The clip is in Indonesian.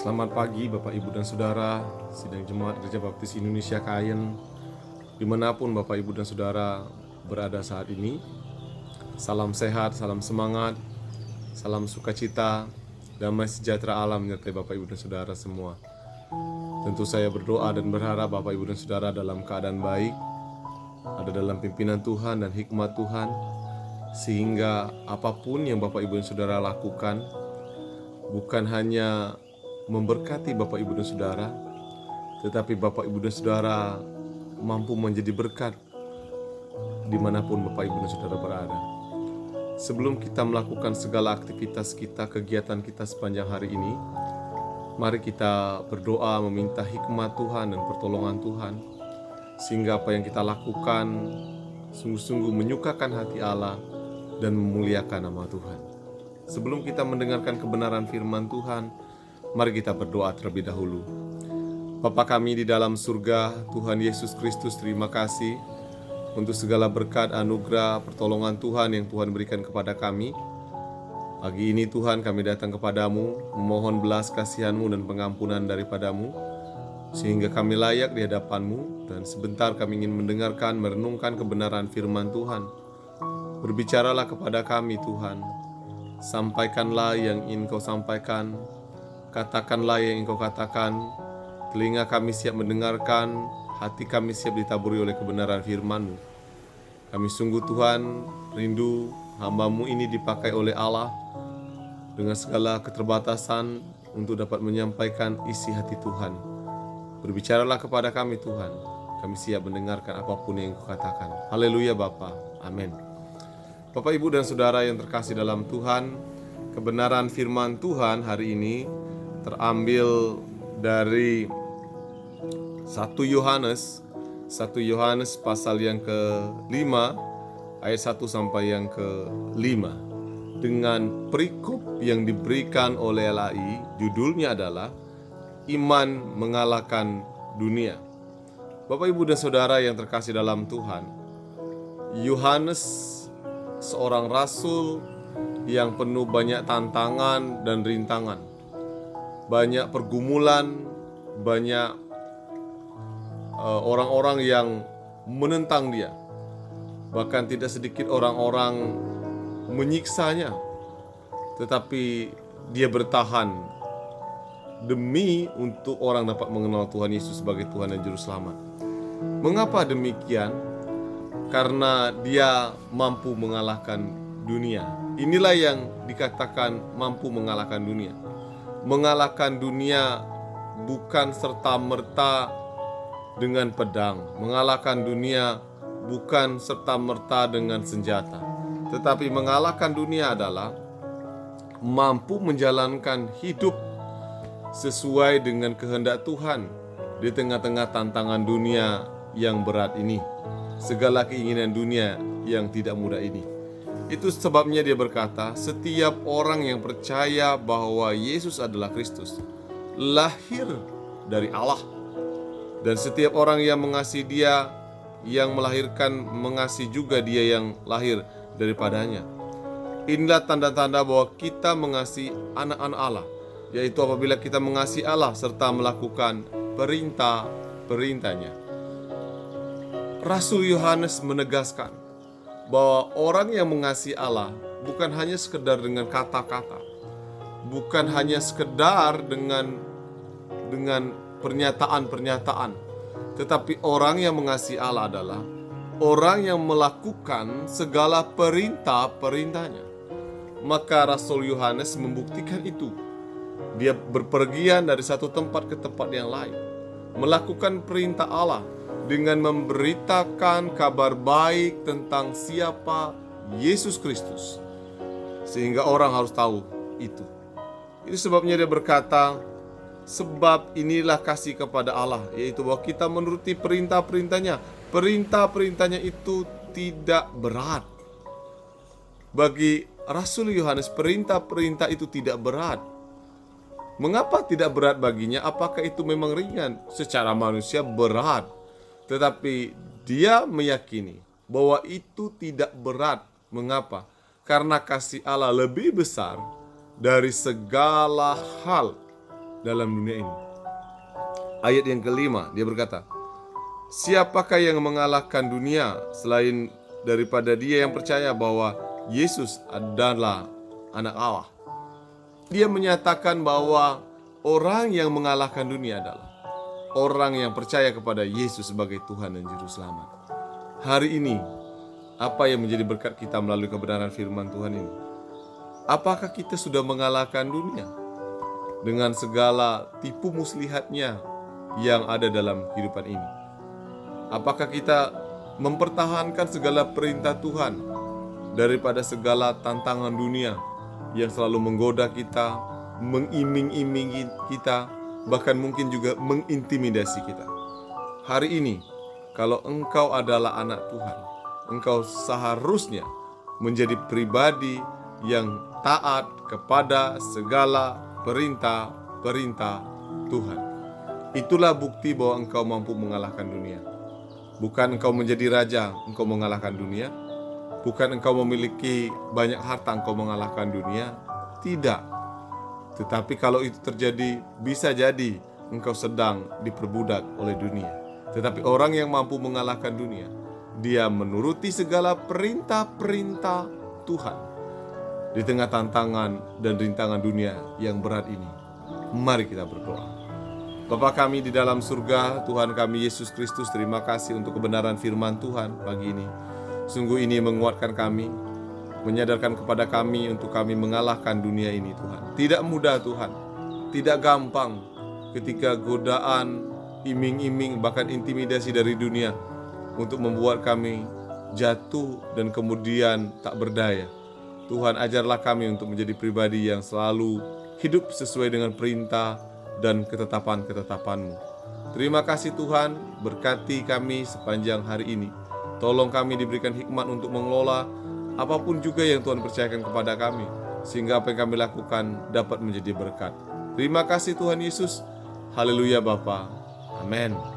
Selamat pagi Bapak Ibu dan Saudara Sidang Jemaat Gereja Baptis Indonesia Kayen, dimanapun Bapak Ibu dan Saudara berada saat ini. Salam sehat, salam semangat, salam sukacita, damai sejahtera Allah menyertai Bapak Ibu dan Saudara semua. Tentu saya berdoa dan berharap Bapak Ibu dan Saudara dalam keadaan baik, ada dalam pimpinan Tuhan dan hikmat Tuhan, sehingga apapun yang Bapak Ibu dan Saudara lakukan bukan hanya memberkati Bapak Ibu dan Saudara, tetapi Bapak Ibu dan Saudara mampu menjadi berkat dimanapun Bapak Ibu dan Saudara berada. Sebelum kita melakukan segala aktivitas kita, kegiatan kita sepanjang hari ini, mari kita berdoa meminta hikmat Tuhan dan pertolongan Tuhan, sehingga apa yang kita lakukan sungguh-sungguh menyukakan hati Allah dan memuliakan nama Tuhan. Sebelum kita mendengarkan kebenaran firman Tuhan, mari kita berdoa terlebih dahulu. Bapa kami di dalam surga, Tuhan Yesus Kristus, terima kasih untuk segala berkat, anugerah, pertolongan Tuhan yang Tuhan berikan kepada kami. Pagi ini Tuhan kami datang kepadamu, memohon belas kasihan-Mu dan pengampunan daripadamu, sehingga kami layak di hadapan-Mu, dan sebentar kami ingin mendengarkan, merenungkan kebenaran firman Tuhan. Berbicaralah kepada kami Tuhan, sampaikanlah yang ingin Kau sampaikan, katakanlah yang ingin Kau katakan. Telinga kami siap mendengarkan, hati kami siap ditaburi oleh kebenaran firman-Mu. Kami sungguh Tuhan rindu hamba-Mu ini dipakai oleh Allah dengan segala keterbatasan untuk dapat menyampaikan isi hati Tuhan. Berbicaralah kepada kami Tuhan, kami siap mendengarkan apapun yang Kau katakan. Haleluya Bapa, amin. Bapak Ibu dan Saudara yang terkasih dalam Tuhan, kebenaran firman Tuhan hari ini terambil dari 1 Yohanes pasal yang ke-5 ayat 1 sampai yang ke-5, dengan perikop yang diberikan oleh LAI. Judulnya adalah Iman Mengalahkan Dunia. Bapak Ibu dan Saudara yang terkasih dalam Tuhan, Yohanes seorang rasul yang penuh banyak tantangan dan rintangan, banyak pergumulan, banyak orang-orang yang menentang dia. Bahkan tidak sedikit orang-orang menyiksanya, tetapi dia bertahan demi untuk orang dapat mengenal Tuhan Yesus sebagai Tuhan dan Juru Selamat. Mengapa demikian? Karena dia mampu mengalahkan dunia. Inilah yang dikatakan mampu mengalahkan dunia. Mengalahkan dunia bukan serta-merta dengan pedang. Mengalahkan dunia bukan serta-merta dengan senjata. Tetapi mengalahkan dunia adalah mampu menjalankan hidup sesuai dengan kehendak Tuhan di tengah-tengah tantangan dunia yang berat ini, segala keinginan dunia yang tidak mudah ini. Itu sebabnya dia berkata, setiap orang yang percaya bahwa Yesus adalah Kristus lahir dari Allah, dan setiap orang yang mengasihi Dia yang melahirkan mengasihi juga Dia yang lahir daripadanya. Inilah tanda-tanda bahwa kita mengasihi anak-anak Allah, yaitu apabila kita mengasihi Allah serta melakukan perintah-perintahnya. Rasul Yohanes menegaskan bahwa orang yang mengasihi Allah bukan hanya sekedar dengan kata-kata, bukan hanya sekedar dengan pernyataan-pernyataan, tetapi orang yang mengasihi Allah adalah orang yang melakukan segala perintah-perintahnya. Maka Rasul Yohanes membuktikan itu. Dia berpergian dari satu tempat ke tempat yang lain, melakukan perintah Allah dengan memberitakan kabar baik tentang siapa Yesus Kristus, sehingga orang harus tahu itu. Itu sebabnya dia berkata, sebab inilah kasih kepada Allah, yaitu bahwa kita menuruti perintah-perintahnya. Perintah-perintahnya itu tidak berat. Bagi Rasul Yohanes, perintah-perintah itu tidak berat. Mengapa tidak berat baginya? Apakah itu memang ringan? Secara manusia berat. Tetapi dia meyakini bahwa itu tidak berat. Mengapa? Karena kasih Allah lebih besar dari segala hal dalam dunia ini. Ayat yang kelima, dia berkata, siapakah yang mengalahkan dunia selain daripada dia yang percaya bahwa Yesus adalah anak Allah? Dia menyatakan bahwa orang yang mengalahkan dunia adalah orang yang percaya kepada Yesus sebagai Tuhan dan Juru Selamat. Hari ini, apa yang menjadi berkat kita melalui kebenaran firman Tuhan ini? Apakah kita sudah mengalahkan dunia dengan segala tipu muslihatnya yang ada dalam kehidupan ini? Apakah kita mempertahankan segala perintah Tuhan daripada segala tantangan dunia yang selalu menggoda kita, mengiming-imingi kita, bahkan mungkin juga mengintimidasi kita? Hari ini, kalau engkau adalah anak Tuhan, engkau seharusnya menjadi pribadi yang taat kepada segala perintah-perintah Tuhan. Itulah bukti bahwa engkau mampu mengalahkan dunia. Bukan engkau menjadi raja, engkau mengalahkan dunia. Bukan engkau memiliki banyak harta, engkau mengalahkan dunia. Tidak. Tetapi kalau itu terjadi, bisa jadi engkau sedang diperbudak oleh dunia. Tetapi orang yang mampu mengalahkan dunia, dia menuruti segala perintah-perintah Tuhan di tengah tantangan dan rintangan dunia yang berat ini. Mari kita berdoa. Bapa kami di dalam surga, Tuhan kami Yesus Kristus, terima kasih untuk kebenaran firman Tuhan pagi ini. Sungguh ini menguatkan kami, menyadarkan kepada kami untuk kami mengalahkan dunia ini, Tuhan. Tidak mudah, Tuhan. Tidak gampang ketika godaan, iming-iming, bahkan intimidasi dari dunia untuk membuat kami jatuh dan kemudian tak berdaya. Tuhan, ajarlah kami untuk menjadi pribadi yang selalu hidup sesuai dengan perintah dan ketetapan-ketetapan-Mu. Terima kasih Tuhan, berkati kami sepanjang hari ini. Tolong kami diberikan hikmat untuk mengelola apapun juga yang Tuhan percayakan kepada kami, sehingga apa yang kami lakukan dapat menjadi berkat. Terima kasih Tuhan Yesus. Haleluya Bapa. Amin.